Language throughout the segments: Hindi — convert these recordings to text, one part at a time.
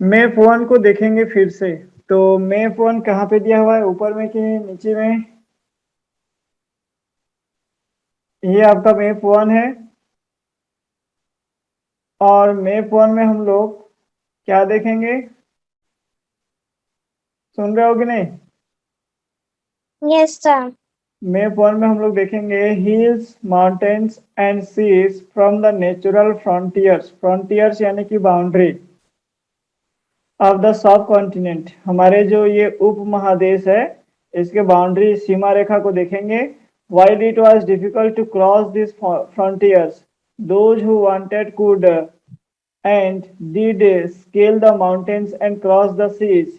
मैप वन को देखेंगे फिर से। तो मैप वन कहाँ पे दिया हुआ है, ऊपर में कि नीचे में? ये आपका मैप वन है। और मैप वन में हम लोग क्या देखेंगे, सुन रहे हो कि नहीं? Yes sir. मैप वन में हम लोग देखेंगे hills, mountains and seas from the natural frontiers. Frontiers यानी कि boundary of the subcontinent. हमारे जो ये उप महादेश है, इसके बाउंड्री सीमा रेखा को देखेंगे। While it was difficult to cross these frontiers, those who wanted could and did scale the mountains and cross the seas.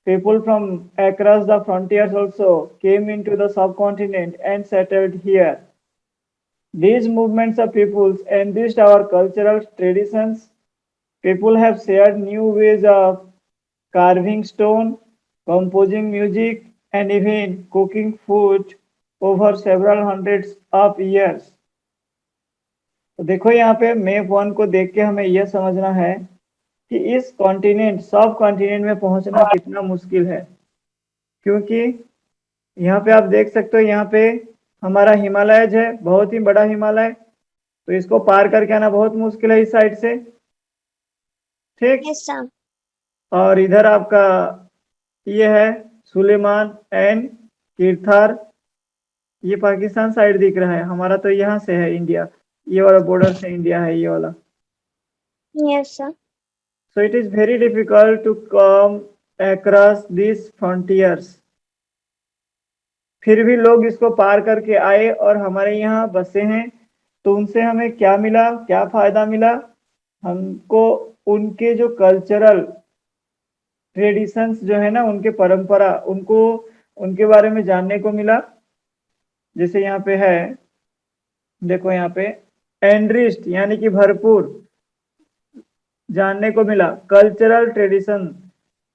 People from across the frontiers also came into the subcontinent and settled here. These movements of peoples enriched our cultural traditions. People have shared new ways of carving stone, composing music, and even cooking food over several hundreds of years. तो देखो यहाँ पे मैप वन को देख के हमें यह समझना है कि इस कॉन्टिनेंट, सब कॉन्टिनेंट में पहुंचना कितना मुश्किल है। क्योंकि यहाँ पे आप देख सकते हो, यहाँ पे हमारा हिमालयज है, बहुत ही बड़ा हिमालय। तो इसको पार करके आना बहुत मुश्किल है इस साइड से, ठीक। Yes sir. और इधर आपका ये है सुलेमान एंड किरथार। ये पाकिस्तान साइड दिख रहा है, हमारा तो यहाँ से है इंडिया, ये वाला बॉर्डर से इंडिया है ये वाला। Yes sir. So it is very difficult to come across these frontiers. फिर भी लोग इसको पार करके आए और हमारे यहाँ बसे हैं। तो उनसे हमें क्या मिला, क्या फायदा मिला? हमको उनके जो कल्चरल ट्रेडिशंस जो है ना, उनके परंपरा, उनको उनके बारे में जानने को मिला। जैसे यहाँ पे है, देखो यहाँ पे एनरिच्ड यानी कि भरपूर जानने को मिला। कल्चरल ट्रेडिशन,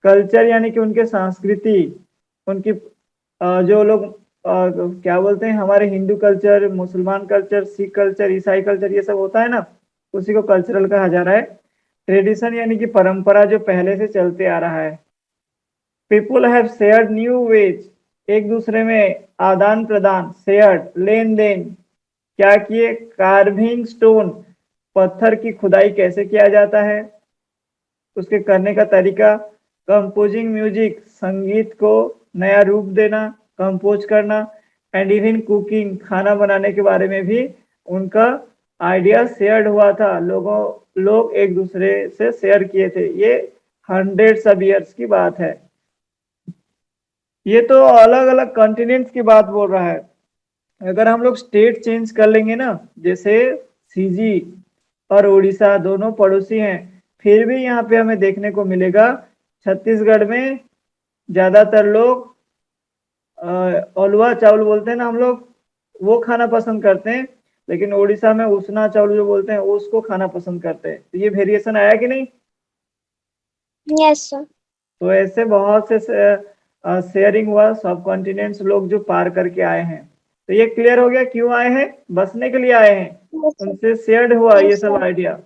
कल्चर यानी कि उनके संस्कृति, उनकी जो लोग क्या बोलते हैं, हमारे हिंदू कल्चर, मुसलमान कल्चर, सिख कल्चर, ईसाई कल्चर, ये सब होता है ना, उसी को कल्चरल कहा जा रहा है। ट्रेडिशन यानी कि परंपरा जो पहले से चलते आ रहा है। People have shared new ways, एक दूसरे में आदान प्रदान, शेयर्ड लेन देन, क्या किए? कार्विंग स्टोन, पत्थर की खुदाई कैसे किया जाता है, उसके करने का तरीका। कंपोजिंग म्यूजिक, संगीत को नया रूप देना, कंपोज करना। एंड इवन कुकिंग, खाना बनाने के बारे में भी उनका आइडिया शेयर्ड हुआ था। लोग एक दूसरे से शेयर किए थे। ये हंड्रेड्स ऑफ ईयर्स की बात है। ये तो अलग अलग कॉन्टिनेंट्स की बात बोल रहा है। अगर हम लोग स्टेट चेंज कर लेंगे ना, जैसे सीजी और उड़ीसा दोनों पड़ोसी हैं, फिर भी यहाँ पे हमें देखने को मिलेगा छत्तीसगढ़ में ज्यादातर लोग अलुआ चावल बोलते हैं ना हम लोग, वो खाना पसंद करते हैं। लेकिन उड़ीसा में उसना चावल जो बोलते हैं, उसको खाना पसंद करते हैं। तो ये वेरिएशन आया कि नहीं? Yes sir. तो ऐसे बहुत से शेयरिंग हुआ, सब कॉन्टिनेंट्स लोग जो पार करके आए हैं। तो ये क्लियर हो गया क्यों आए हैं, बसने के लिए आए हैं, यस सर। उनसे शेयर्ड हुआ ये यस सब सर। आइडिया।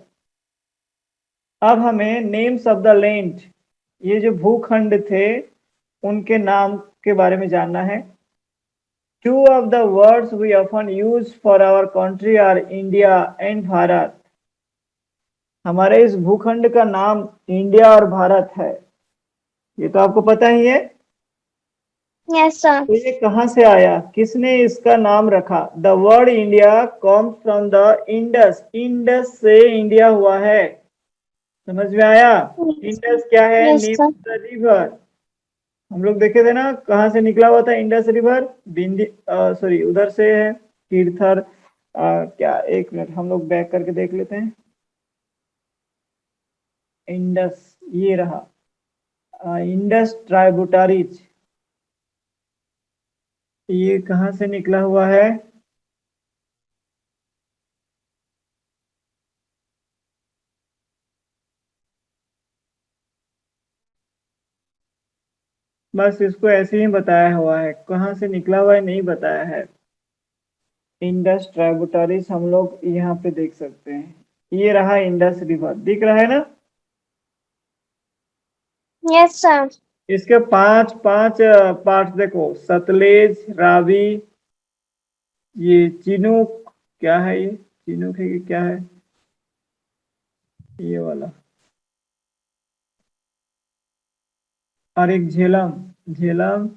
अब हमें नेम्स ऑफ द लैंड, ये जो भूखंड थे उनके नाम के बारे में जानना है। Two of the words we often use for our country are India and Bharat. हमारे इस भूखंड का नाम इंडिया और भारत है, ये तो आपको पता ही है। Yes sir. तो ये कहाँ से आया, किसने इसका नाम रखा? The word India comes from the Indus, Indus से इंडिया हुआ है। समझ में आया? इंडस क्या है? Yes name sir. Of the river. हम लोग देखे थे ना कहाँ से निकला हुआ था इंडस रिवर, बिंदी सॉरी उधर से है तीर्थर। क्या, एक मिनट हम लोग बैक करके देख लेते हैं। इंडस ये रहा, इंडस ट्राइब्यूटारीज, ये कहाँ से निकला हुआ है? बस इसको ऐसे ही बताया हुआ है, कहाँ से निकला हुआ है नहीं बताया है। इंडस ट्राइब्यूटारीज हम लोग यहाँ पे देख सकते हैं। ये रहा इंडस रिवर, दिख रहा है ना? Yes, sir. इसके पांच पांच पार्ट देखो, सतलेज, रावी, ये चिनूक, क्या है ये चिनूक है कि क्या है, ये वाला, और एक झेलम, झेलम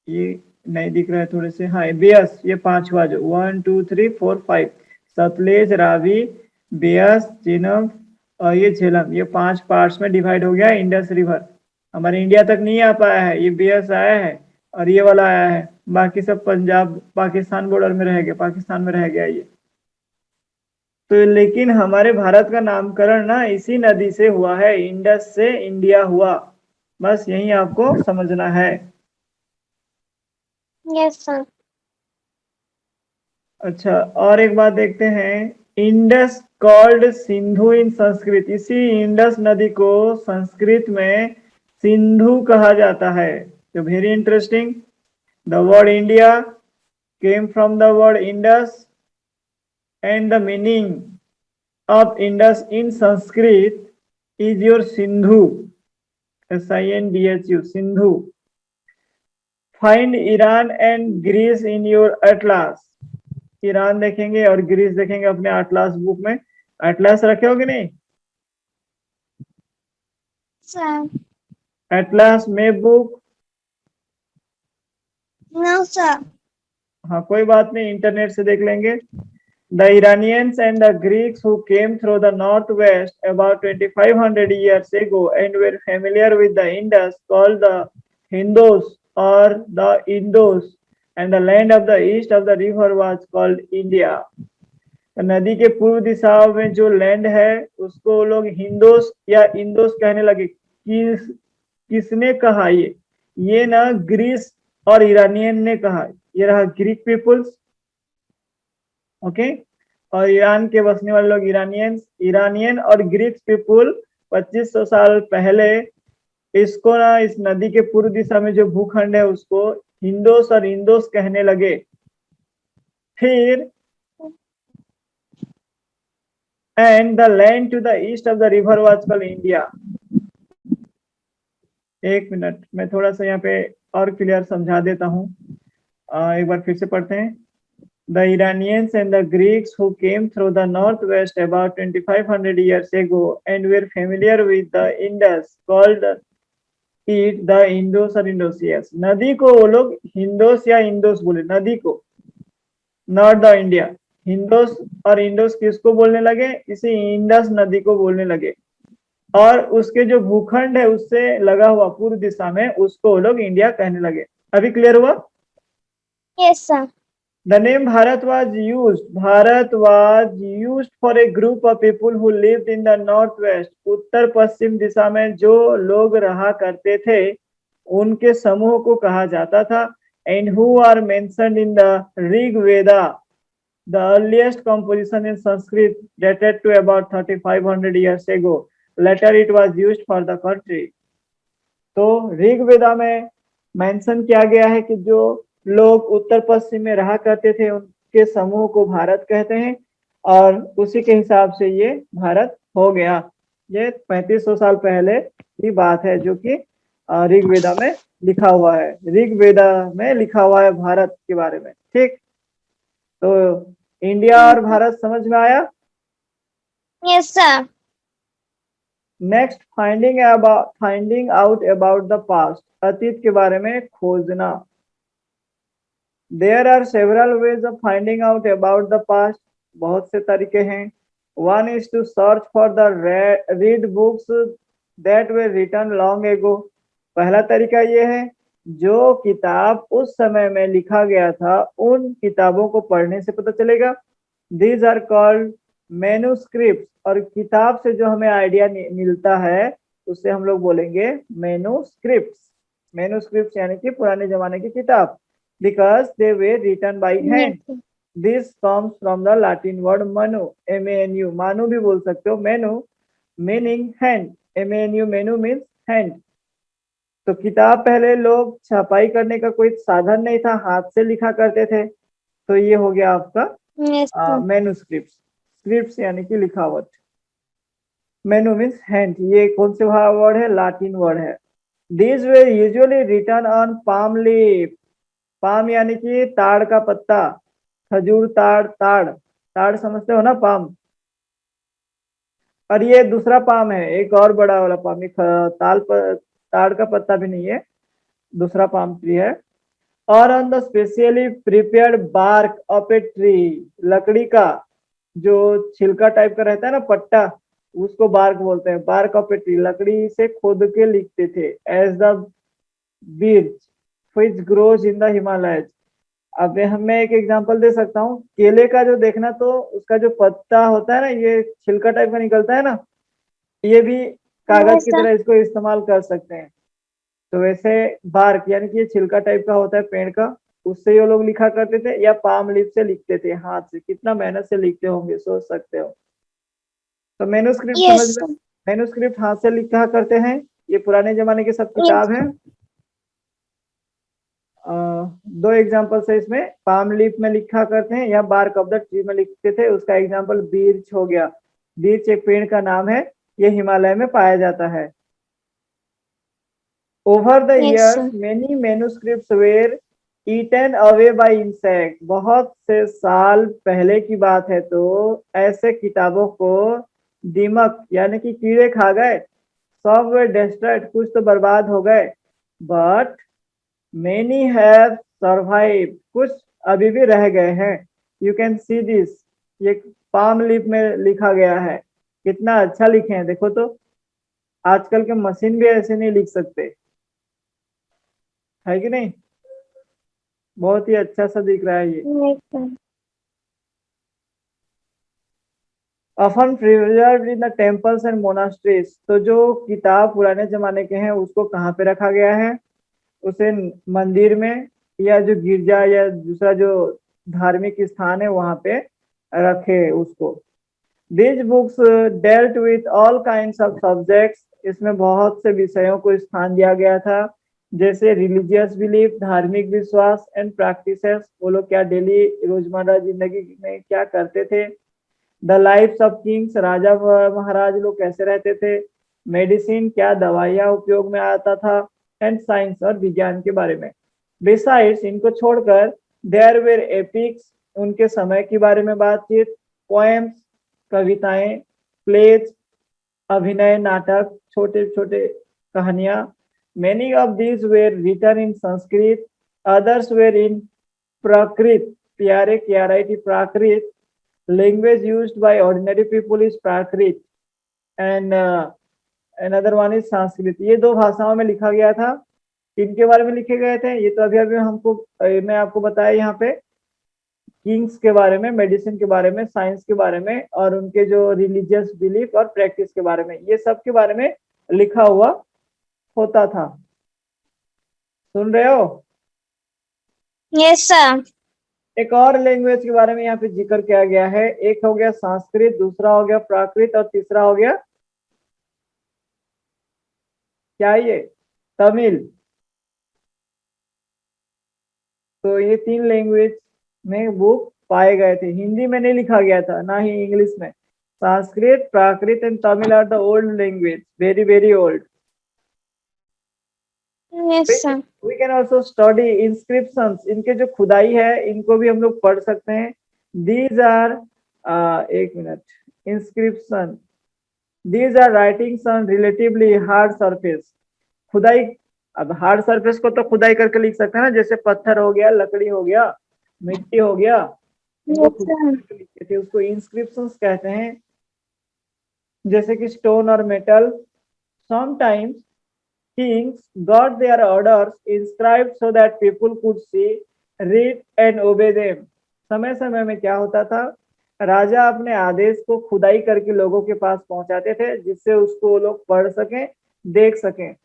ये नहीं दिख रहा है थोड़े से, हाँ बेयस, ये पांचवा जो 1 2 3 4 5, सतलेज, रावी, बेयस, चिनब और ये झेलम, ये 5 पार्ट्स में डिवाइड हो गया इंडस रिवर। हमारे इंडिया तक नहीं आ पाया है, ये बेयस आया है और ये वाला आया है, बाकी सब पंजाब पाकिस्तान बॉर्डर में रह गया, पाकिस्तान में रह गया ये। तो लेकिन हमारे भारत का नामकरण ना इसी नदी से हुआ है, इंडस से इंडिया हुआ, बस यही आपको समझना है। Yes, sir. अच्छा, और एक बात देखते हैं, इंडस कॉल्ड सिंधु इन संस्कृत, इसी इंडस नदी को संस्कृत में सिंधु कहा जाता है। तो very interesting, the word India came from the word Indus and the meaning of Indus in Sanskrit is your Sindhu, SINDHU, Sindhu. Find Iran and Greece in your atlas, Iran देखेंगे और ग्रीस देखेंगे अपने एटलास बुक में। एटलास रखे हो कि नहीं, Sir. Atlas map book? No, sir. हाँ कोई बात नहीं, इंटरनेट से देख लेंगे। The Iranians and the Greeks who came through the northwest about 2500 years ago and were familiar with the Indus called the Hindus or the Indos, and the land of the east of the river was called India। नदी के पूर्व दिशाओं में जो लैंड है उसको वो लोग हिंदोस या इंदोस कहने लगे। किसने कहा ये ना ग्रीस और ईरानियन ने कहा, ये रहा ग्रीक पीपुल्स, ओके, और ईरान के बसने वाले लोग ईरानियन और ग्रीक पीपुल 2500 साल पहले इसको ना, इस नदी के पूर्व दिशा में जो भूखंड है उसको हिंदोस और इंदोस कहने लगे। फिर and the land to the east of the river was called India। एक मिनट, मैं थोड़ा सा यहाँ पे और क्लियर समझा देता हूँ, एक बार फिर से पढ़ते हैं। The Iranians and the Greeks who came through the northwest about 2500 years ago and were familiar with the Indus called it the Indus or Indosias। नदी को वो लोग हिंदोस या इंदोस बोले, नदी को, नॉट द इंडिया। हिंदोस और इंडोस किसको बोलने लगे, इसी इंडस नदी को बोलने लगे, और उसके जो भूखंड है उससे लगा हुआ पूर्व दिशा में उसको लोग इंडिया कहने लगे। अभी क्लियर हुआ? Yes, sir. The name Bharat was used for a group of people who lived in the northwest। उत्तर पश्चिम दिशा में जो लोग रहा करते थे उनके समूह को कहा जाता था। and who are mentioned in the Rig Veda, the earliest composition in Sanskrit dated to about 3500 years ago। Later it was used for the country। तो ऋग वेदा में मेंशन किया गया है कि जो लोग उत्तर पश्चिम में रहा करते थे उनके समूह को भारत कहते हैं, और उसी के हिसाब से ये भारत हो गया। ये 3500 साल पहले की बात है जो कि ऋग वेदा में लिखा हुआ है, ऋग वेदा में लिखा हुआ है भारत के बारे में। ठीक, तो इंडिया और भारत समझ में आया? Yes, sir. Next, finding out about the past, अतीत के बारे में खोजना। There are several ways of finding out about the past, बहुत से तरीके हैं। One is to search for the read books that were written long ago. पहला तरीका ये है जो किताब उस समय में लिखा गया था उन किताबों को पढ़ने से पता चलेगा। दीज आर कॉल्ड मैन्युस्क्रिप्ट, और किताब से जो हमें आइडिया मिलता है उससे हम लोग बोलेंगे मैन्युस्क्रिप्ट्स। मैन्युस्क्रिप्ट्स यानी कि पुराने जमाने की किताब, because they were written by hand. This comes from the Latin word manu, MANU, manu भी बोल सकते हो, manu meaning hand, MANU, manu means hand. तो किताब पहले लोग छपाई करने का कोई साधन नहीं था, हाथ से लिखा करते थे, तो ये हो गया आपका Yes, sir. मैन्युस्क्रिप्ट्स, स्क्रिप्ट्स यानी कि लिखावट। मेनू मीन्स हैंड, ये कौन से वर्ड है, लाटिन वर्ड है। These were usually written on palm leaf। Palm यानी कि ताड़ का पत्ता, खजूर ताड़, ताड़ ताड़ समझते हो ना, पाम। और ये दूसरा पाम है, एक और बड़ा वाला पाम, ये ताड़ का पत्ता भी नहीं है, दूसरा पाम ट्री है। और on the specially prepared bark of a tree, लकड़ी का जो छिलका टाइप का रहता है ना, पट्टा, उसको बार्क बोलते हैं। बार्क ऑफ ए ट्री, लकड़ी से खोद के लिखते थे। As the birch which grows in the Himalaya. अब मैं एक एग्जांपल दे सकता हूँ, केले का जो देखना, तो उसका जो पत्ता होता है ना, ये छिलका टाइप का निकलता है ना, ये भी कागज Yes, की sir. तरह इसको इस्तेमाल कर सकते हैं। तो वैसे बार्क यानी कि ये छिलका टाइप का होता है पेड़ का, उससे ये लोग लिखा करते थे, या पाम लीफ से लिखते थे, हाथ से। कितना मेहनत से लिखते होंगे, सोच सकते हो। तो मैन्युस्क्रिप्ट समझ Yes, में, sir. मैन्युस्क्रिप्ट हाथ से लिखा करते हैं, ये पुराने जमाने की सब Yes, किताब है। sir. दो एग्जांपल्स है इसमें, पाम लीफ में लिखा करते हैं या बार्क ऑफ द ट्री में लिखते थे। उसका एग्जांपल बीर्च हो गया। बीर्च एक पेड़ का नाम है, ये हिमालय में पाया जाता है। Over the Yes, years sir. Many manuscripts were eaten away by insect. बहुत से साल पहले की बात है, तो ऐसे किताबों को दीमक यानी कि कीड़े खा गए। सब वे डिस्ट्रॉयड, कुछ तो बर्बाद हो गए। बट मेनी हैव सर्वाइव, कुछ अभी भी रह गए हैं। यू कैन सी दिस, ये पाम लीफ में लिखा गया है। कितना अच्छा लिखे हैं देखो तो, आजकल के मशीन भी ऐसे नहीं लिख सकते, है कि नहीं। बहुत ही अच्छा सा दिख रहा है ये। Yes, sir. Often preserved in the temples and monasteries. तो जो किताब पुराने जमाने के हैं, उसको कहाँ पे रखा गया है, उसे मंदिर में, या जो गिरजा या दूसरा जो धार्मिक स्थान है वहां पे रखे उसको। These books dealt with all kinds of subjects. इसमें बहुत से विषयों को स्थान दिया गया था, जैसे रिलीजियस बिलीफ, धार्मिक विश्वास, एंड प्रैक्टिसेस, वो लोग क्या डेली रोजमर्रा जिंदगी में क्या करते थे। द लाइफ्स ऑफ किंग्स, राजा महाराज लोग कैसे रहते थे। मेडिसिन, क्या दवाइयाँ उपयोग में आता था। एंड साइंस, और विज्ञान के बारे में। बिसाइड्स, इनको छोड़कर, देयर वेर एपिक्स, उनके समय के बारे में बातचीत। पोएम्स, कविताएं। प्लेज, अभिनय, नाटक, छोटे छोटे कहानियां। Many of these were written in Sanskrit, others were in Prakrit. प्यारे क्या right, Prakrit. Language used by ordinary people is Prakrit, and another one is Sanskrit. ये दो भाषाओं में लिखा गया था। किनके बारे में लिखे गए थे, ये तो अभी अभी हमको मैं आपको बताया यहाँ पे। किंग्स के बारे में, मेडिसिन के बारे में, साइंस के बारे में, और उनके जो रिलीजियस बिलीफ और प्रैक्टिस के बारे में, ये सब के बारे में लिखा हुआ होता था। सुन रहे हो। Yes, sir. एक और लैंग्वेज के बारे में यहाँ पे जिक्र किया गया है। एक हो गया संस्कृत, दूसरा हो गया प्राकृत, और तीसरा हो गया क्या, ये तमिल। तो ये तीन लैंग्वेज में बुक पाए गए थे। हिंदी में नहीं लिखा गया था, ना ही इंग्लिश में। Sanskrit, Prakrit and Tamil are the old language, very very old. Yes, sir. We can also study inscriptions, इनके जो खुदाई है, इनको भी हम लोग पढ़ सकते हैं। दीज आर, एक मिनट, inscription, these are writings on relatively hard surface. खुदाई, अब हार्ड सरफेस को तो खुदाई करके लिख सकते हैं ना, जैसे पत्थर हो गया, लकड़ी हो गया, मिट्टी हो गया, इनको Yes, खुदाई sir. करके लिखते थे, उसको इंस्क्रिप्शंस कहते हैं। जैसे कि स्टोन और metal. Sometimes kings got their orders inscribed so that people could see, read and obey them। समय समय में क्या होता था, राजा अपने आदेश को खुदाई करके लोगों के पास पहुंचाते थे, जिससे उसको वो लोग पढ़ सकें, देख सकें।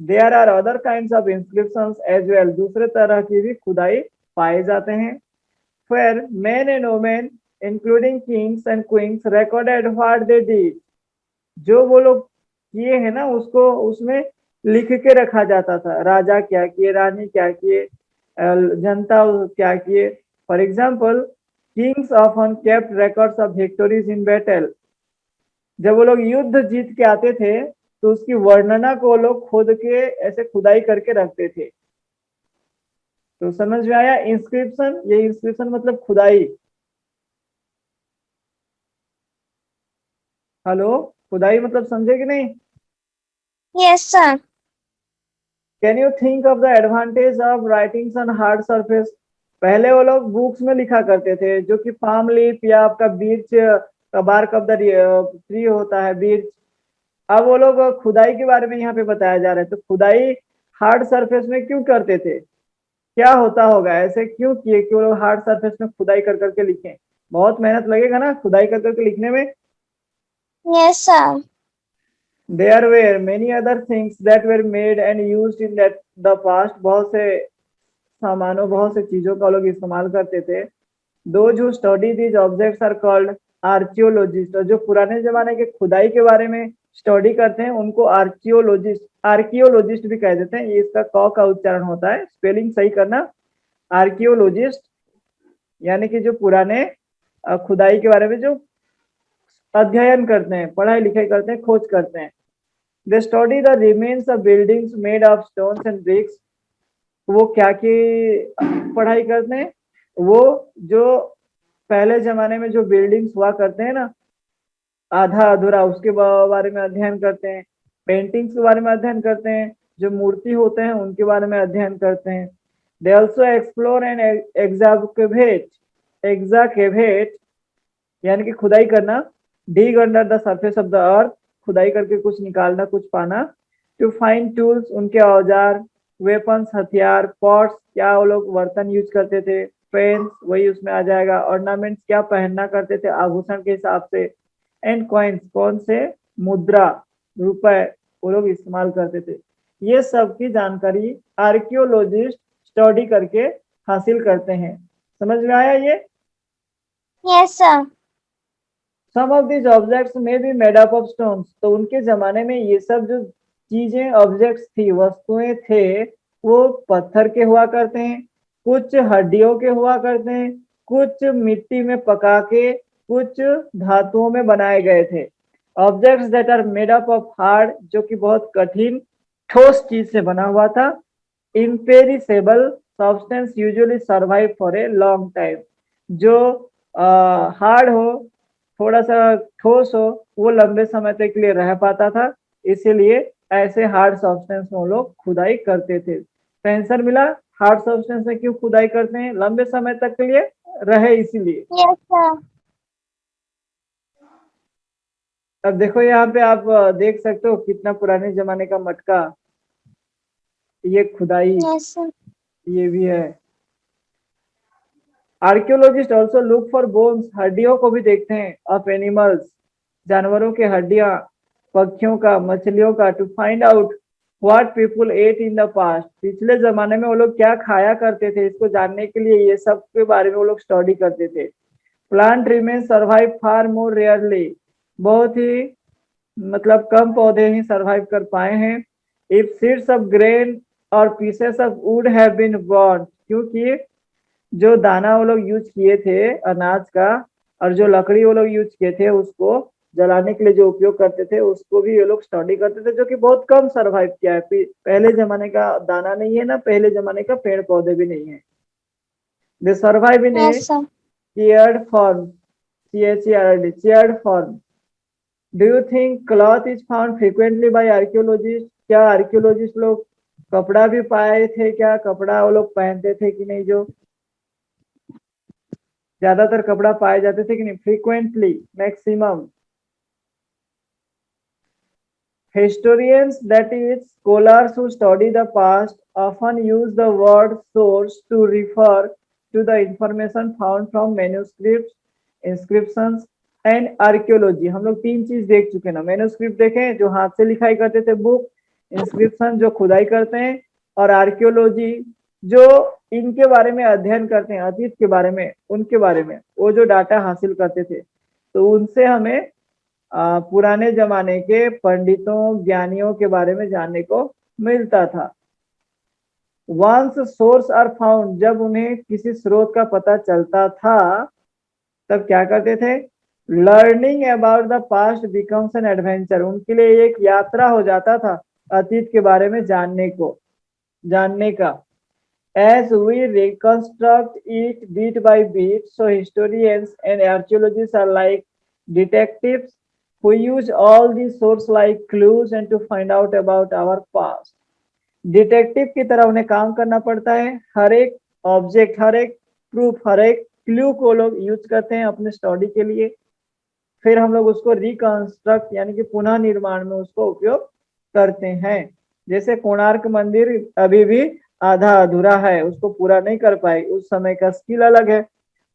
There are other kinds of inscriptions as well, दूसरे तरह की भी खुदाई पाए जाते हैं। where men and women including kings and queens recorded what they did। जो वो लोग किए हैं ना, उसको उसमें लिख के रखा जाता था। राजा क्या किए, रानी क्या किए, जनता क्या किए। For example, kings often kept records of victories in battle. जब वो लोग युद्ध जीत के आते थे तो उसकी वर्णना को वो लोग खोद के ऐसे खुदाई करके रखते थे। तो समझ में आया इंस्क्रिप्शन? ये इंस्क्रिप्शन मतलब खुदाई। हेलो, खुदाई मतलब समझे कि नहीं? Yes, sir. Can you think of the advantage of writings on hard surface? पहले वो लोग बुक्स में लिखा करते थे, जो कि पाम लीफ या आपका बीच का बार्क ऑफ द ट्री होता है, बीच। अब वो लोग खुदाई के बारे में यहाँ पे बताया जा रहा है। तो खुदाई हार्ड सरफेस में क्यों करते थे? क्या होता होगा, ऐसे क्यों किए कि वो लोग हार्ड सरफेस में खुदाई कर करके लिखें? बहुत मेहनत लगेगा ना खुदाई कर करके लिखने में। Yes, sir. There were many other things that were made and used in that the past। बहुत से सामानों, बहुत से चीजों का लोग इस्तेमाल करते थे। Those who study these objects are called archaeologists। और जो पुराने जमाने के खुदाई के बारे में स्टडी करते हैं उनको आर्कियोलॉजिस्ट भी कह देते हैं। ये इसका क का उच्चारण होता है, स्पेलिंग सही करना। आर्कियोलॉजिस्ट यानी कि जो पुराने खुदाई के बारे में जो अध्ययन करते हैं, पढ़ाई लिखाई करते हैं, खोज करते हैं। They study the remains of buildings made of stones and bricks. वो क्या की पढ़ाई करते हैं? वो जो पहले जमाने में जो बिल्डिंग्स हुआ करते हैं ना, आधा अधूरा, उसके बारे में अध्ययन करते हैं। पेंटिंग्स के बारे में अध्ययन करते हैं। जो मूर्ति होते हैं उनके बारे में अध्ययन करते हैं। They also explore and excavate यानी कि खुदाई करना। Dig under the surface of the earth, खुदाई करके कुछ निकालना, कुछ पाना। टू फाइंड टूल्स, उनके औजार। वेपन्स, हथियार। पॉट्स, क्या वो लोग बर्तन यूज करते थे। पेन्स, वही उसमें आ जाएगा। ऑर्नामेंट्स, क्या पहनना करते थे आभूषण के हिसाब से। एंड कॉइन्स, कौन से? मुद्रा, रुपए वो लोग इस्तेमाल करते थे। ये सब की जानकारी आर्कियोलॉजिस्ट स्टडी करके हासिल करते हैं। समझ में आया ये? Yes, sir. Some of these objects में be made up of stones. तो उनके जमाने में ये सब जो चीजें, ऑब्जेक्ट्स थी, वस्तुएं थे, वो पत्थर के हुआ करते हैं, कुछ हड्डियों के हुआ करते हैं, कुछ मिट्टी में पका के, कुछ धातुओं में बनाए गए थे। Objects that are made up of hard, जो कि बहुत कठिन ठोस चीज से बना हुआ था। Imperishable substance usually survive for a long time. जो हार्ड हो, थोड़ा सा ठोस हो, वो लंबे समय तक के लिए रह पाता था। इसीलिए ऐसे हार्ड सब्सटेंस में वो लोग खुदाई करते थे। तो आंसर मिला, हार्ड सब्सटेंस में क्यों खुदाई करते हैं? लंबे समय तक के लिए रहे इसीलिए। Yes, sir. अब देखो यहाँ पे आप देख सकते हो कितना पुराने जमाने का मटका, ये खुदाई, Yes, sir. ये भी है। Archaeologist also look for bones, हड्डियों को भी देखते हैं, ऑफ एनिमल्स, जानवरों के हड्डियां, पक्षियों का, मछलियों का। To find out what people ate in the past, पिछले जमाने में वो लोग क्या खाया करते थे, इसको जानने के लिए ये सब के बारे में वो लोग स्टडी करते थे। प्लांट रिमेन सर्वाइव फार मोर रेयरली, बहुत ही मतलब कम पौधे ही सर्वाइव कर पाए हैं। इफ सीड्स ऑफ ग्रेन और pieces of wood have been burn, क्योंकि जो दाना वो लोग यूज किए थे अनाज का, और जो लकड़ी वो लोग यूज किए थे उसको जलाने के लिए जो उपयोग करते थे, उसको भी ये लोग स्टडी करते थे, जो कि बहुत कम सरवाइव किया है। पहले जमाने का दाना नहीं है ना, पहले जमाने का पेड़ पौधे भी नहीं है। They survive in a Yes, sir. Charred form, charred form. Do you think cloth is found frequently by archaeologist? क्या आर्कियोलॉजिस्ट लोग कपड़ा भी पाए थे? क्या कपड़ा वो लोग पहनते थे कि नहीं? जो ज्यादातर कपड़ा पाए जाते थे कि नहीं? Frequently, maximum. Historians, that is, scholars who study the past, often use the word source to refer to the information found from manuscripts, inscriptions and archaeology। हम लोग तीन चीज देख चुके ना, मैन्युस्क्रिप्ट देखें जो हाथ से लिखाई करते थे बुक, इंस्क्रिप्शन जो खुदाई करते हैं, और आर्कियोलॉजी जो इनके बारे में अध्ययन करते हैं, अतीत के बारे में, उनके बारे में वो जो डाटा हासिल करते थे। तो उनसे हमें पुराने जमाने के पंडितों, ज्ञानियों के बारे में जानने को मिलता था। वंस सोर्स आर फाउंड, जब उन्हें किसी स्रोत का पता चलता था, तब क्या करते थे? Learning about the past becomes an adventure, उनके लिए एक यात्रा हो जाता था अतीत के बारे में जानने का। As we reconstruct it bit by bit, so historians and archaeologist are like detectives who use all these source like clues and to find out about our past। Detective की तरह उन्हें काम करना पड़ता है, हर एक ऑब्जेक्ट, हर एक प्रूफ, हर एक क्लू को लोग यूज करते हैं अपने स्टडी के लिए। फिर हम लोग उसको रिकंस्ट्रक्ट यानी कि पुनः निर्माण में उसको उपयोग करते हैं। जैसे कोणार्क मंदिर अभी भी आधा अधूरा है, उसको पूरा नहीं कर पाए, उस समय का स्किल अलग है।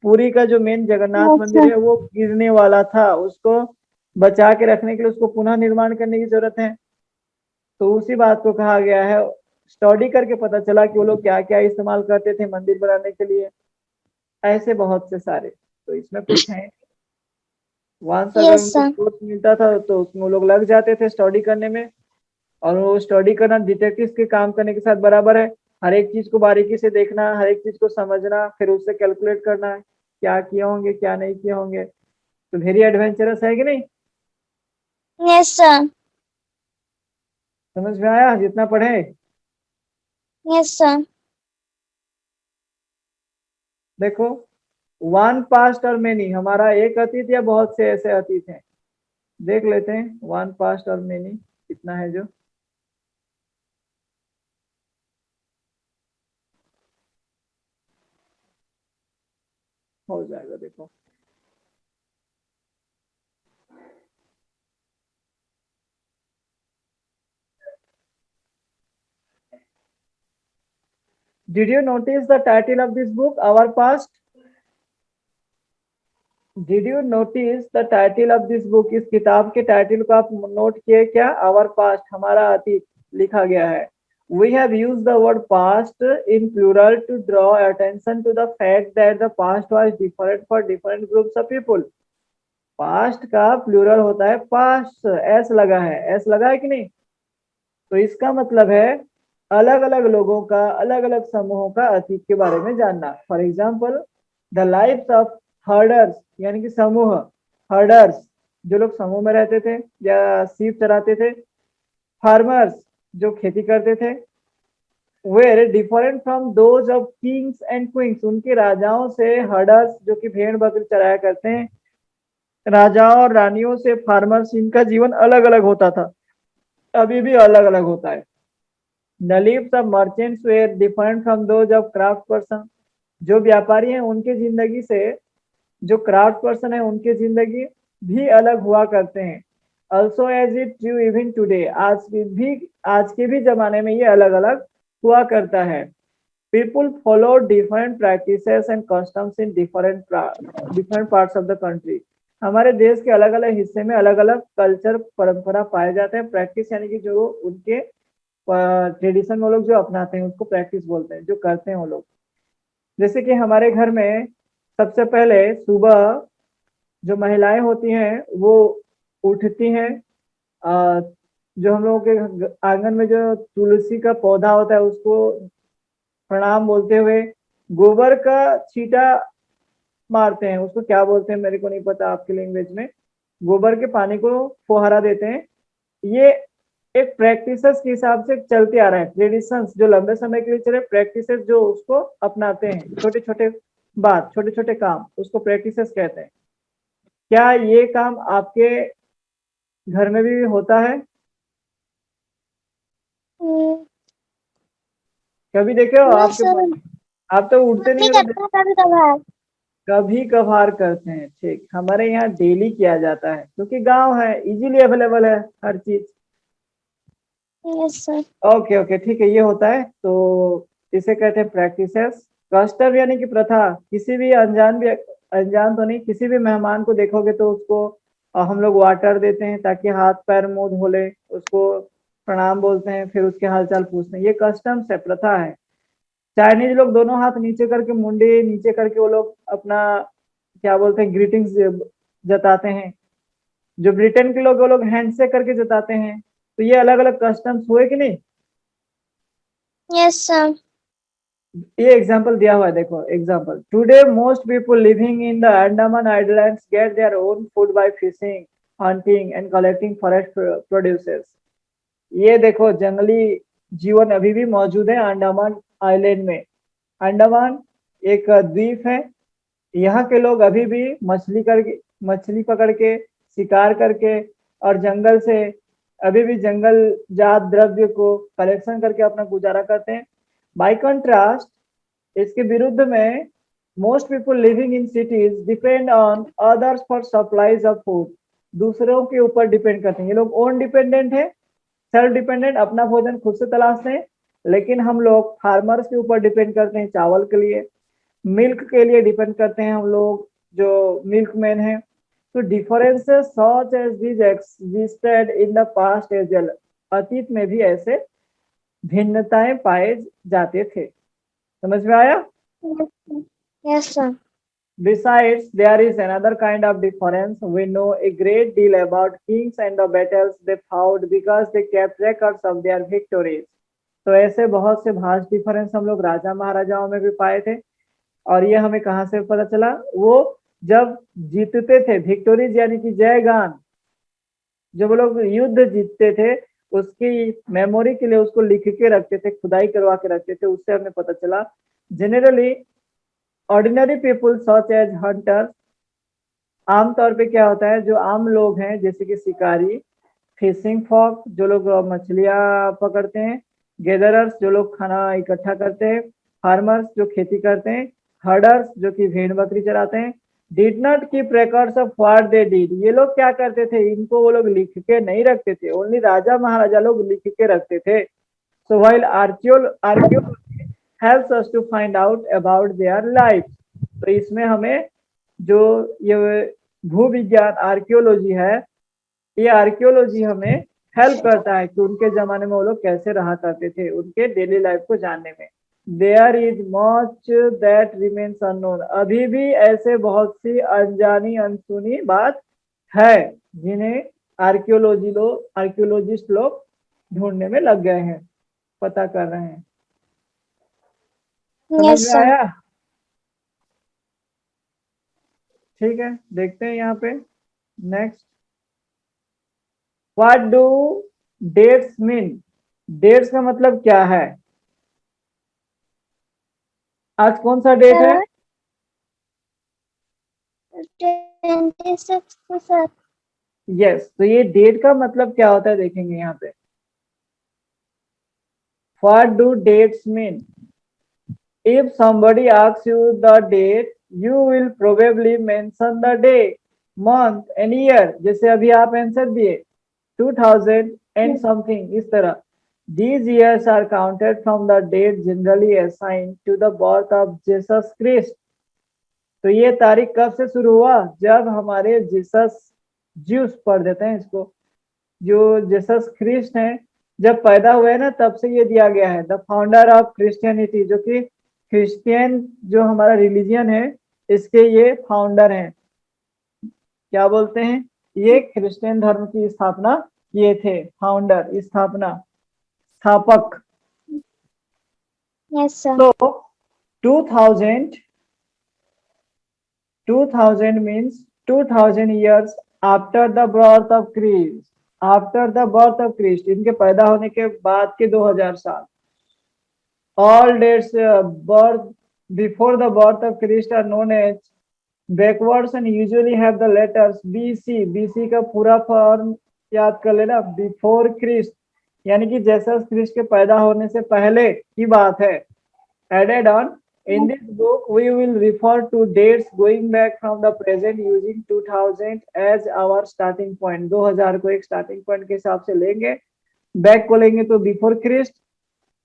पुरी का जो मेन जगन्नाथ Yes, मंदिर sir. है वो गिरने वाला था, उसको बचा के रखने के लिए उसको पुनः निर्माण करने की जरूरत है। तो उसी बात को कहा गया है, स्टडी करके पता चला कि वो लोग क्या क्या इस्तेमाल करते थे मंदिर बनाने के लिए। ऐसे बहुत से सारे, तो इसमें कुछ है। वंस अगर Yes, उनको sir. सोर्स मिलता था तो उसमें वो लोग लग जाते थे स्टडी करने में। और वो स्टडी करना डिटेक्टिव के काम करने के साथ बराबर है। हर एक चीज को बारीकी से देखना, हर एक चीज को समझना, फिर उससे कैलकुलेट करना है क्या किए होंगे क्या नहीं किए होंगे। तो वेरी एडवेंचरस है कि नहीं? Yes, sir. समझ में आया जितना पढ़े? Yes, sir. देखो, वन पास्ट और मेनी, हमारा एक अतीत या बहुत से ऐसे अतीत हैं? देख लेते हैं वन पास्ट और मेनी कितना है जो। हो जाएगा देखो। Did you notice the title of this book, Our Past? Did you notice the title of this book? इस किताब के टाइटल को आप नोट किए क्या? Our Past, हमारा अतीत लिखा गया है। We have used the word past in plural to draw attention to the fact that the past was different for different groups of people। Past का प्लूरल होता है पास्ट, एस लगा है, एस लगा है कि नहीं? तो इसका मतलब है अलग अलग लोगों का, अलग अलग समूहों का अतीत के बारे में जानना। For example, the life of herders, यानी कि समूह, हर्डर्स जो लोग समूह में रहते थे या सीप चराते थे। फार्मर्स जो खेती करते थे। Were different from those of kings and queens, उनके राजाओं से हर्डर्स जो कि भेड़ बकरी चराया करते हैं, राजाओं और रानियों से फार्मर्स, इनका जीवन अलग अलग होता था, अभी भी अलग अलग होता है। The lives of merchants were different from those of craft person। जो व्यापारी हैं उनके जिंदगी से जो क्राफ्ट पर्सन है उनके जिंदगी भी अलग हुआ करते हैं। Also as it true even today, आज के भी जमाने में ये अलग अलग हुआ करता है। People follow different practices and customs in different parts of the country। हमारे देश के अलग अलग हिस्से में अलग अलग कल्चर परंपरा पाए जाते हैं। प्रैक्टिस यानी कि जो उनके ट्रेडिशन वो लोग जो अपनाते हैं उसको प्रैक्टिस बोलते हैं, जो करते हैं वो लोग। जैसे कि हमारे घर में सबसे पहले सुबह जो महिलाएं होती हैं वो उठती हैं, जो हम लोगों के आंगन में जो तुलसी का पौधा होता है उसको प्रणाम बोलते हुए गोबर का छींटा मारते हैं। उसको क्या बोलते हैं मेरे को नहीं पता, आपकी लैंग्वेज में गोबर के पानी को फुहारा देते हैं। ये एक प्रैक्टिसेस के हिसाब से चलते आ रहा है, ट्रेडिशंस जो लंबे समय के लिए चले, प्रैक्टिसेस जो उसको अपनाते हैं, छोटे छोटे बात, छोटे छोटे काम, उसको प्रैक्टिसेस कहते हैं। क्या ये काम आपके घर में भी होता है? Hmm. कभी देखे हो Yes, आपके sir. आप तो उठते नहीं मम्मी हो तो करता है कभी कभार। कभी कभार करते हैं। ठीक, हमारे यहाँ डेली किया जाता है क्योंकि गांव है, इजीली अवेलेबल है हर चीज। Yes, sir. ओके ओके ठीक है, ये होता है। तो इसे कहते हैं प्रैक्टिसेस। कस्टम यानी कि प्रथा, किसी भी अनजान तो नहीं, किसी भी मेहमान को देखोगे तो उसको हम लोग वाटर देते हैं ताकि हाथ पैर मुंह धो ले, उसको प्रणाम बोलते हैं, फिर उसके हालचाल पूछते हैं। ये कस्टम्स है, प्रथा है। चाइनीज लोग दोनों हाथ नीचे करके, मुंडे नीचे करके वो लोग अपना क्या बोलते हैं ग्रीटिंग्स जताते हैं। जो ब्रिटेन के लोग वो लोग हैंडशेक करके जताते हैं। तो ये अलग अलग कस्टम्स हुए कि नहीं? Yes, sir. ये एग्जाम्पल दिया हुआ है, देखो example, today most people living in the Andaman islands get their own food by fishing, hunting and collecting forest produces. ये देखो जंगली जीवन अभी भी मौजूद है अंडमान आइलैंड में। अंडमान एक द्वीप है, यहाँ के लोग अभी भी मछली पकड़ के, शिकार करके और जंगल से अभी भी जंगल जात द्रव्य को कलेक्शन करके अपना गुजारा करते हैं। बाय कंट्रास्ट, इसके विरुद्ध में most people living in cities depend on others for supplies of food. दूसरों के ऊपर डिपेंड करते हैं, ये लोग ओन डिपेंडेंट है, सेल्फ डिपेंडेंट, अपना भोजन खुद से तलाशते हैं। लेकिन हम लोग फार्मर्स के ऊपर डिपेंड करते हैं चावल के लिए, मिल्क के लिए डिपेंड करते हैं हम लोग, जो मिल्कमैन है। तो differences such as this existed in the past as well. अतीत में भी ऐसे भिन्नताएं पाए जाते थे। समझ में आया? Yes, sir. Besides, there is another kind of difference. We know a great deal about kings and the battles they fought because they kept records of their victories. तो ऐसे बहुत से भास्ट डिफरेंस हम लोग राजा महाराजाओं में भी पाए थे। और ये हमें कहाँ से पता चला? वो जब जीतते थे, विक्टोरीज यानी कि जयगान, जब वो लोग युद्ध जीतते थे उसकी मेमोरी के लिए उसको लिख के रखते थे, खुदाई करवा के रखते थे। उससे हमें पता चला generally ordinary people such as hunters, आमतौर पे क्या होता है, जो आम लोग हैं जैसे कि शिकारी, फिशिंग फॉक जो लोग मछलियां पकड़ते हैं, गैदरर्स जो लोग खाना इकट्ठा करते हैं, फार्मर्स जो खेती करते हैं, हर्डर्स जो कि भेड़ बकरी चराते हैं, did not keep records of what they did. ये लोग क्या करते थे, इनको वो लोग लिख के नहीं रखते थे, ओनली राजा महाराजा लोग लिख के रखते थे। So while archaeology helps us to find out about their life. तो इसमें हमें जो ये भू विज्ञान आर्कियोलॉजी है, ये आर्कियोलॉजी हमें हेल्प करता है कि उनके जमाने में वो लोग कैसे रहा करते थे, उनके डेली लाइफ को जानने में। There is much that remains unknown. अभी भी ऐसे बहुत सी अनजानी अनसुनी बात है जिन्हें आर्कियोलॉजिस्ट लोग ढूंढने में लग गए हैं, पता कर रहे हैं। समझ Yes, में sir. आया? ठीक है, देखते हैं यहाँ पे next. What do dates mean? Dates का मतलब क्या है? आज कौन सा डेट है? 26, sir. यस, तो ये डेट का मतलब क्या होता है देखेंगे यहाँ पे। What do dates mean? If somebody asks you the date, you will probably mention the day, month and year. जैसे अभी आप आंसर दिए 2000 and something, इस तरह। These years are counted from the date generally assigned to the birth of Jesus Christ. तो ये तारीख कब से शुरू हुआ? जब हमारे जीसस, ज्यूस पढ़ देते हैं इसको, जो जीसस क्रिस्ट हैं, जब पैदा हुए ना तब से ये दिया गया है। द फाउंडर ऑफ क्रिश्चियनिटी, जो कि क्रिश्चियन जो हमारा रिलीजियन है, इसके ये फाउंडर हैं। क्या बोलते हैं? ये क्रिश्चियन धर्म की स्थापना किए थे, फाउंडर, स्थापक। Yes, sir. तो 2000 means 2000 years after the birth of Christ, after the birth of Christ, इनके पैदा होने के बाद के 2000 साल। All dates birth before the birth of Christ are known as backwards and usually have the letters BC. BC का पूरा फॉर्म याद कर लेना, बिफोर क्रिस्ट, यानी कि जैसा क्रिस्ट के पैदा होने से पहले की बात है। Added on, in this book we will refer to dates going back from the present using 2000 as our starting point। 2000 को एक स्टार्टिंग पॉइंट के हिसाब से लेंगे, बैक को लेंगे तो बिफोर क्रिस्ट,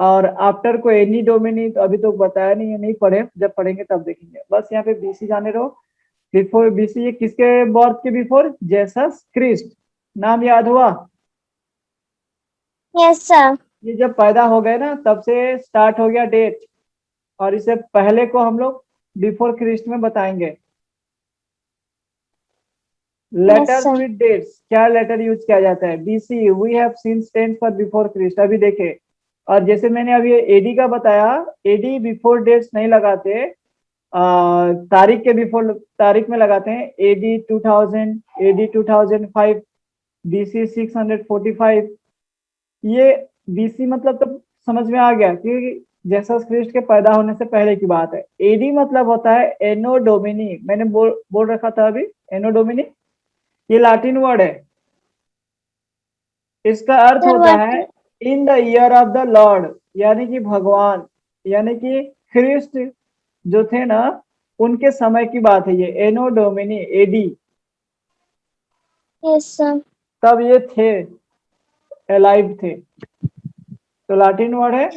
और आफ्टर को एनी डोमिनी। तो अभी तो बताया नहीं है, नहीं पढ़े, जब पढ़ेंगे तब देखेंगे। बस यहाँ पे बीसी जाने रहो। बिफोर बीसी, ये किसके बर्थ के बिफोर? Jesus Christ. नाम याद हुआ? Yes, sir. ये जब पैदा हो गए ना तब से स्टार्ट हो गया डेट, और इससे पहले को हम लोग बिफोर क्रिस्ट में बताएंगे। Letters sir. विद डेट्स, क्या लेटर यूज किया जाता है? BC, we have seen stands for before Christ. अभी देखे और जैसे मैंने अभी एडी का बताया, एडी बिफोर डेट्स नहीं लगाते, तारीख के बिफोर तारीख में लगाते हैं। AD 2000, AD 2005, BC 645। ये बीसी मतलब तो समझ में आ गया कि जैसा क्रिस्ट के पैदा होने से पहले की बात है। एडी मतलब होता है एनो डोमिनी, मैंने बोल रखा था अभी, एनो डोमिनी ये लाटिन वर्ड है। इसका अर्थ सर होता है in the year of the Lord, यानी कि भगवान, यानी कि ख्रिस्ट जो थे ना उनके समय की बात है ये, एनो डोमिनी एडी। Yes sir. तब ये थे, अलाइव थे, तो लाटिन वर्ड है।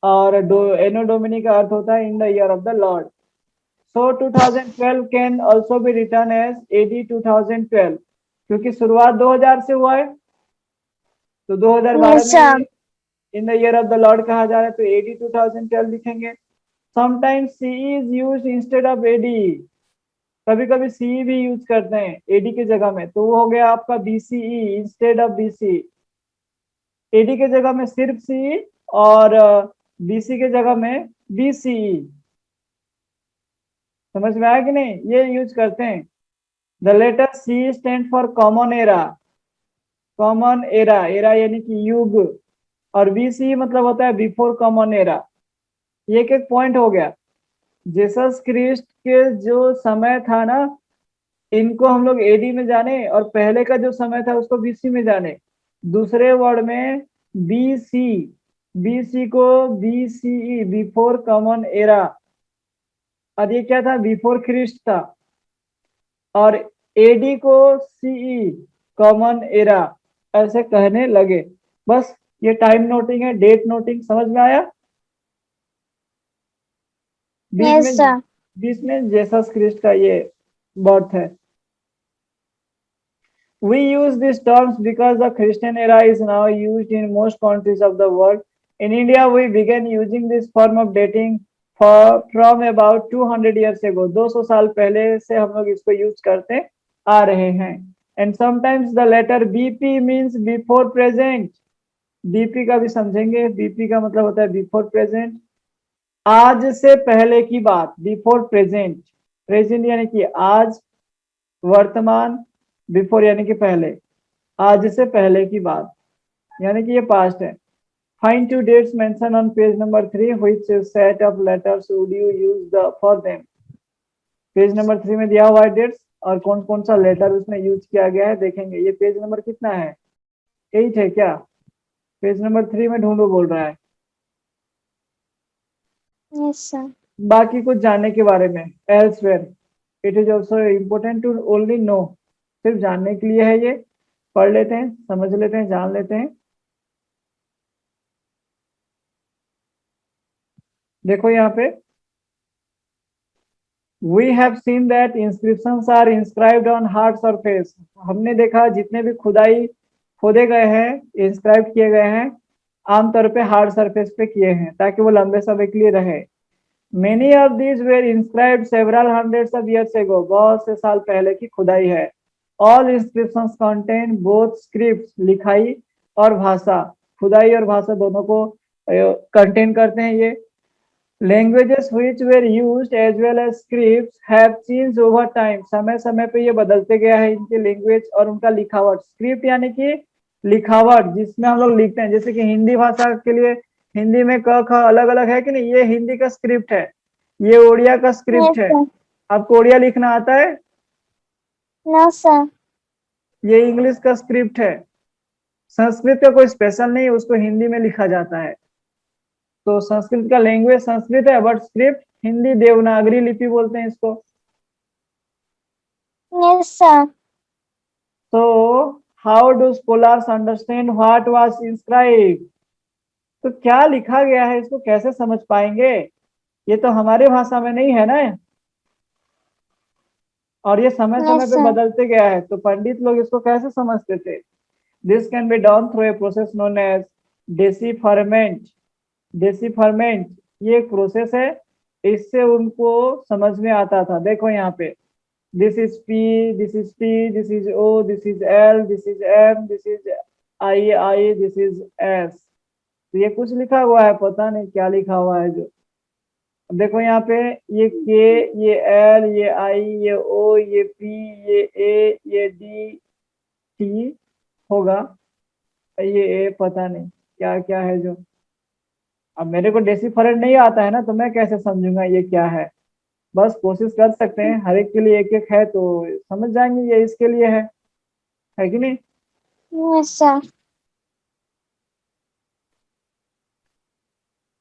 और एनो डोमिनी का अर्थ होता है in the year of the Lord. So 2012 can also be written as AD 2012, क्योंकि शुरुआत 2000 से हुआ है, तो 2012 यस में sir. In the year of the Lord कहा जा रहा है, तो एडी 2012 लिखेंगे। Sometimes C is use instead of AD, कभी कभी सी भी यूज करते हैं एडी के जगह में, तो वो हो गया आपका BCE instead of BC. AD के जगह में सिर्फ सी, और बीसी के जगह में बीसीई। समझ में आया कि नहीं, ये यूज करते हैं। The letter C stand for common era, common era, era यानी कि युग, और बीसी मतलब होता है बिफोर कॉमन एरा। ये एक पॉइंट हो गया। जीसस क्रिस्ट के जो समय था ना, इनको हम लोग एडी में जाने, और पहले का जो समय था उसको बीसी में जाने। दूसरे वर्ड में बीसी, बीसी को बीसीई बिफोर कॉमन एरा, और ये क्या था, बिफोर क्रिस्ट था। और एडी को सीई कॉमन एरा ऐसे कहने लगे। बस ये टाइम नोटिंग है, डेट नोटिंग, समझ में आया। बीच यस में सर। बीच में जीसस क्रिस्ट का ये बर्थ है। We use these terms because the Christian era is now used in most countries of the world. In India, we began using this form of dating from about 200 years ago. 200 साल पहले से हम लोग इसको यूज करते आ रहे हैं। And sometimes the letter BP means before present. BP का भी समझेंगे, BP का मतलब होता है before present, आज से पहले की बात, before present। प्रेजेंट यानी कि आज, वर्तमान, बिफोर यानी कि पहले, आज से पहले की बात, यानी कि ये पास्ट है। Find two dates mention on page number 3, which set of letters would you use for them. Page number 3 में दिया हुआ है डेट्स, और कौन कौन सा लेटर उसमें यूज किया गया है देखेंगे। ये पेज नंबर कितना है, 8 है क्या? पेज नंबर 3 में ढूंढो बोल रहा है। Yes sir. बाकी कुछ जानने के बारे में, elsewhere, it is also important to only know, सिर्फ जानने के लिए है ये। पढ़ लेते हैं, समझ लेते हैं, जान लेते हैं। देखो यहाँ पे, we have seen that inscriptions are inscribed on hard surface. हमने देखा जितने भी खुदाई खोदे गए हैं, इंस्क्राइब किए गए हैं, आमतौर पे हार्ड सरफेस पे किए हैं ताकि वो लंबे समय के लिए रहे। Many of these where inscribed several hundreds of years ago, बहुत से साल पहले की खुदाई है। All inscriptions contain both script, लिखाई और भाषा, खुदाई और भाषा दोनों को कंटेन करते हैं ये। Languages which were used as well as scripts have changed over time. समय समय पे ये बदलते गया है इनके लैंग्वेज और उनका लिखावट। स्क्रिप्ट यानी कि लिखावट, जिसमें हम लोग लिखते हैं, जैसे कि हिंदी भाषा के लिए हिंदी में क ख अलग अलग है कि नहीं, ये हिंदी का स्क्रिप्ट है, ये ओडिया का स्क्रिप्ट यस है। सर। आपको ओडिया लिखना आता है? No sir. ये इंग्लिश का स्क्रिप्ट है। संस्कृत का कोई स्पेशल नहीं है, उसको हिंदी में लिखा जाता है। तो संस्कृत का लैंग्वेज संस्कृत है, बट स्क्रिप्ट हिंदी देवनागरी लिपि बोलते हैं इसको। Yes sir. तो how do scholars understand what was inscribe, तो क्या लिखा गया है इसको कैसे समझ पाएंगे, ये तो हमारी भाषा में नहीं है ना, और ये समय समय यस पे सर। बदलते गया है, तो पंडित लोग इसको कैसे समझते थे। This can be done through a process known as decipherment. Decipherment ये एक प्रोसेस है, इससे उनको समझ में आता था। देखो यहाँ पे, this is P, this is T, this is O, this is L, this is M, this is I, this is S। तो ये कुछ लिखा हुआ है, पता नहीं क्या लिखा हुआ है जो। अब देखो यहाँ पे ये के, ये एल, ये आई, ये ओ, ये पी, ये ए, ये डी, टी होगा, ये ए, पता नहीं क्या क्या है जो। अब मेरे को डेसिफरेंट नहीं आता है ना, तो मैं कैसे समझूंगा ये क्या है। बस कोशिश कर सकते हैं, हर एक के लिए एक एक है तो समझ जाएंगे ये इसके लिए है कि नहीं। Yes, sir.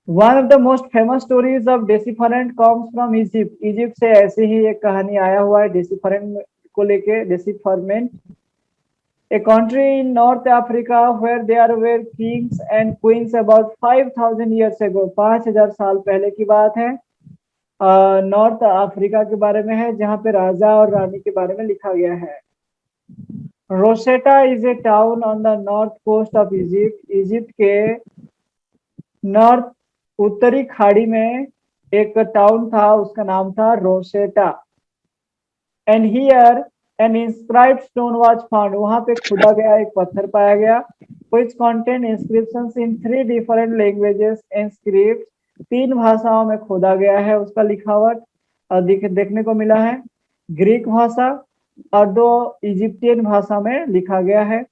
One of the most famous stories of decipherment comes from Egypt. Egypt से ऐसे ही एक कहानी आया हुआ है डेसिफरेंट को लेके। डेसिफरमेंट, a country in North Africa where there were kings and queens about 5000 years ago। 5000 साल पहले की बात है। नॉर्थ अफ्रीका के बारे में है, जहाँ पे राजा और रानी के बारे में लिखा गया है। Rosetta is a town on the north coast of Egypt. Egypt के नॉर्थ, उत्तरी खाड़ी में एक टाउन था, उसका नाम था Rosetta. And here an inscribed stone was found. वहां पे खुदा गया एक पत्थर पाया गया, which contain inscriptions in 3 different languages. Inscript 3 भाषाओं में खोदा गया है, उसका लिखावट देखने को मिला है। ग्रीक भाषा और 2 इजिप्टियन भाषा में लिखा गया है।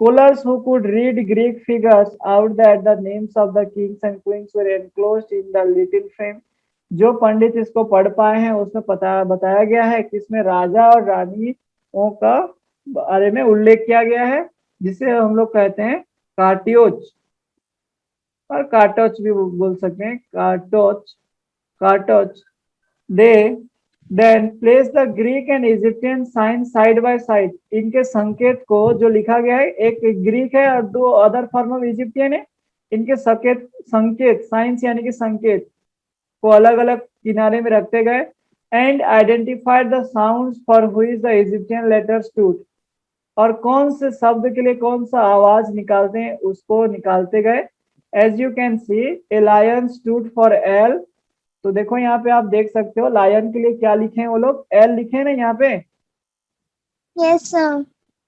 Scholars who could read Greek figures out that the names of the kings and queens were enclosed in the little frame। जो पंडित इसको पढ़ पाए हैं उसमें बताया गया है कि इसमें राजा और रानियों का बारे में उल्लेख किया गया है, जिसे हम लोग कहते हैं कार्टियोच, और कार्टोच भी बोल सकते हैं, cartouche, cartouche. They then place the Greek and Egyptian sign side by side. इनके संकेत को जो लिखा गया है, एक ग्रीक है और 2 अदर फॉर्म ऑफ इजिप्टियन है। इनके संकेत साइंस यानी कि संकेत को अलग अलग किनारे में रखते गए। And identified the sounds for which the Egyptian letters stood. और कौन से शब्द के लिए कौन सा आवाज निकालते हैं उसको निकालते गए। As you can see a lion stood for L. तो देखो यहाँ पे आप देख सकते हो लायन के लिए क्या लिखे हैं वो लोग, एल लिखे हैं ना यहाँ पे। Yes, sir.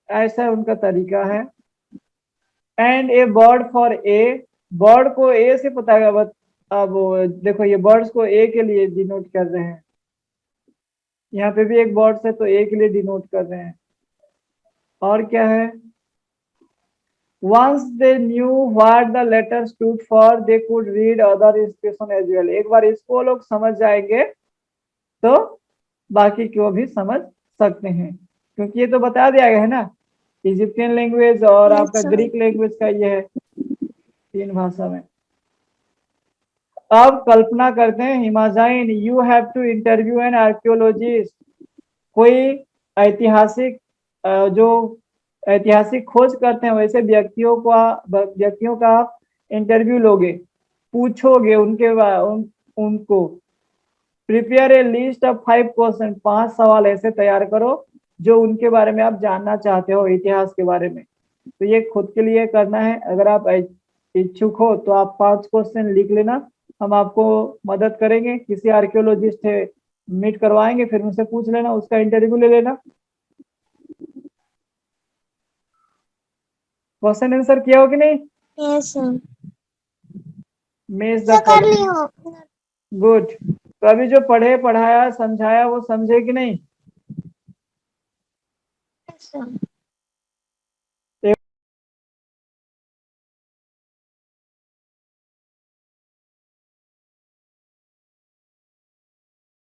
ऐसा उनका तरीका है। And A bird for a. Bird को ए से पता है। अब देखो ये बर्ड्स को ए के लिए डिनोट कर रहे हैं, यहाँ पे भी एक बर्ड्स है तो ए के लिए डिनोट कर रहे हैं। और क्या है, once they knew what the letter stood for they could read other inscription as well। एक बार इसको लोग समझ जाएंगे तो बाकी को भी समझ सकते हैं, क्योंकि ये तो बता दिया गया है ना, इजिप्टियन लैंग्वेज और Yes, आपका sir. ग्रीक लैंग्वेज का ये है, 3 भाषा में। अब कल्पना करते हैं, imagine you have to interview an archaeologist. कोई ऐतिहासिक जो ऐतिहासिक खोज करते हैं वैसे व्यक्तियों का आप इंटरव्यू लोगे, पूछोगे उनको। Prepare a list of 5 question. 5 सवाल ऐसे तैयार करो जो उनके बारे में आप जानना चाहते हो, इतिहास के बारे में। तो ये खुद के लिए करना है। अगर आप इच्छुक हो तो आप 5 क्वेश्चन लिख लेना, हम आपको मदद करेंगे। किसी आर्कियोलॉजिस्ट है मीट करवाएंगे, फिर उनसे पूछ लेना, उसका इंटरव्यू ले लेना। क्वेश्चन आंसर किया हो कि नहीं? Yes, sir. मेज द Sir, कर ली हो। गुड। तो अभी जो पढ़ाया समझाया वो समझे कि नहीं? Yes, sir.